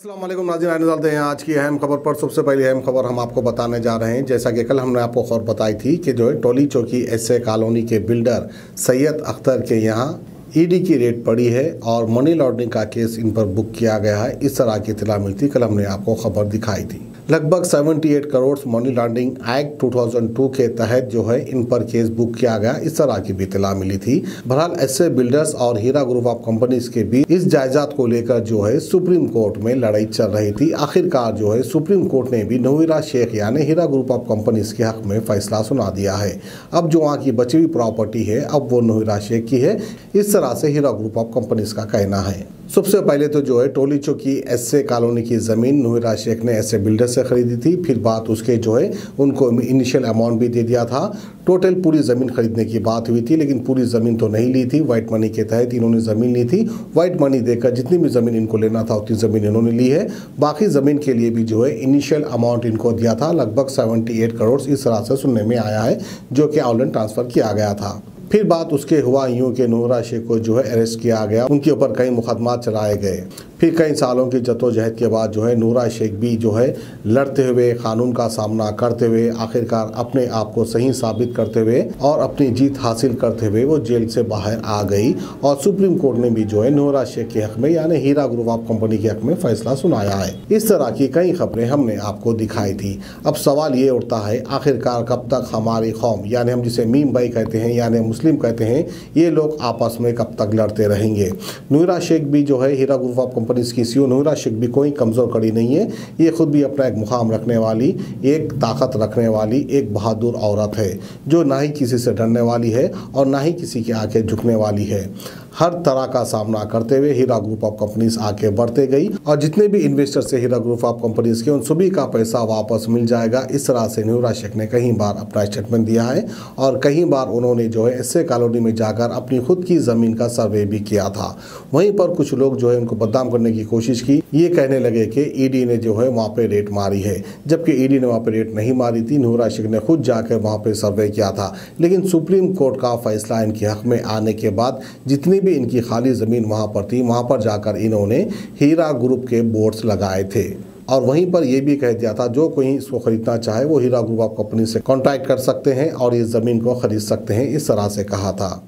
अस्सलाम वालेकुम नाज़रीन, आने डालते हैं आज की अहम खबर पर। सबसे पहली अहम खबर हम आपको बताने जा रहे हैं। जैसा कि कल हमने आपको खबर बताई थी कि जो है टोली चौकी एसए कॉलोनी के बिल्डर सैयद अख्तर के यहाँ ईडी की रेड पड़ी है और मनी लॉन्ड्रिंग का केस इन पर बुक किया गया है। इस तरह की इत्तला मिलती कल हमने आपको खबर दिखाई थी। लगभग 78 करोड़ मनी लॉन्ड्रिंग एक्ट 2002 के तहत जो है इन पर केस बुक किया गया, इस तरह की भी इत्तला मिली थी। बहरहाल एसए बिल्डर्स और हीरा ग्रुप ऑफ कंपनीज के बीच इस जायदाद को लेकर जो है सुप्रीम कोर्ट में लड़ाई चल रही थी। आखिरकार जो है सुप्रीम कोर्ट ने भी नूहिरा शेख यानी हीरा ग्रुप ऑफ कंपनीज के हक में फैसला सुना दिया है। अब जो वहाँ की बची हुई प्रॉपर्टी है अब वो नूहिरा शेख की है, इस तरह से हीरा ग्रुप ऑफ कंपनीज का कहना है। सबसे पहले तो जो है टोली चौकी एसए कॉलोनी की ज़मीन नूहिरा शेख ने एसए बिल्डर से खरीदी थी। फिर बात उसके जो है उनको इनिशियल अमाउंट भी दे दिया था। टोटल पूरी ज़मीन खरीदने की बात हुई थी, लेकिन पूरी ज़मीन तो नहीं ली थी। वाइट मनी के तहत इन्होंने ज़मीन ली थी। वाइट मनी देकर जितनी भी ज़मीन इनको लेना था उतनी ज़मीन इन्होंने ली है। बाकी ज़मीन के लिए भी जो है इनिशियल अमाउंट इनको दिया था, लगभग 78 करोड़ इस तरह से सुनने में आया है, जो कि ऑनलाइन ट्रांसफ़र किया गया था। फिर बात उसके हुआ यूं कि नूहिरा शेख को जो है अरेस्ट किया गया, उनके ऊपर कई मुकदमा चलाए गए। फिर कई सालों की जद्दोजहद के बाद जो है नूहिरा शेख भी जो है लड़ते हुए, कानून का सामना करते हुए, आखिरकार अपने आप को सही साबित करते हुए और अपनी जीत हासिल करते हुए वो जेल से बाहर आ गई और सुप्रीम कोर्ट ने भी जो है नूहिरा शेख के हक में यानी हीरा ग्रुप ऑफ कंपनी के हक में फैसला सुनाया है। इस तरह की कई खबरें हमने आपको दिखाई थी। अब सवाल ये उठता है, आखिरकार कब तक हमारी कौम यानी हम जिसे मीम भाई कहते हैं यानी मुस्लिम कहते हैं, ये लोग आपस में कब तक लड़ते रहेंगे। नूहिरा शेख भी जो है हीरा ग्रुप ऑफ कंपनी की सीईओ नूहिरा शेख भी कोई कमज़ोर कड़ी नहीं है। ये खुद भी अपना एक मुकाम रखने वाली, एक ताकत रखने वाली एक बहादुर औरत है, जो ना ही किसी से डरने वाली है और ना ही किसी के आगे झुकने वाली है। हर तरह का सामना करते हुए हीरा ग्रुप ऑफ कंपनीज आगे बढ़ते गई और जितने भी इन्वेस्टर से हीरा ग्रुप ऑफ कंपनीज के उन सभी का पैसा वापस मिल जाएगा। इस तरह से नूहिरा शेख ने कई बार अपना स्टेटमेंट दिया है और कई बार उन्होंने जो है एसए कॉलोनी में जाकर अपनी खुद की ज़मीन का सर्वे भी किया था। वहीं पर कुछ लोग जो है उनको बदनाम करने की कोशिश की, ये कहने लगे कि ईडी ने जो है वहाँ पे रेट मारी है, जबकि ईडी ने वहाँ पे रेट नहीं मारी थी। नूहिरा शेख ने खुद जाकर वहाँ पे सर्वे किया था। लेकिन सुप्रीम कोर्ट का फैसला इनके हक में आने के बाद जितनी भी इनकी खाली ज़मीन वहाँ पर थी, वहाँ पर जाकर इन्होंने हीरा ग्रुप के बोर्ड्स लगाए थे और वहीं पर यह भी कह दिया था जो कोई इसको खरीदना चाहे वो हीरा ग्रुप ऑफ कंपनी से कॉन्टैक्ट कर सकते हैं और इस ज़मीन को खरीद सकते हैं, इस तरह से कहा था।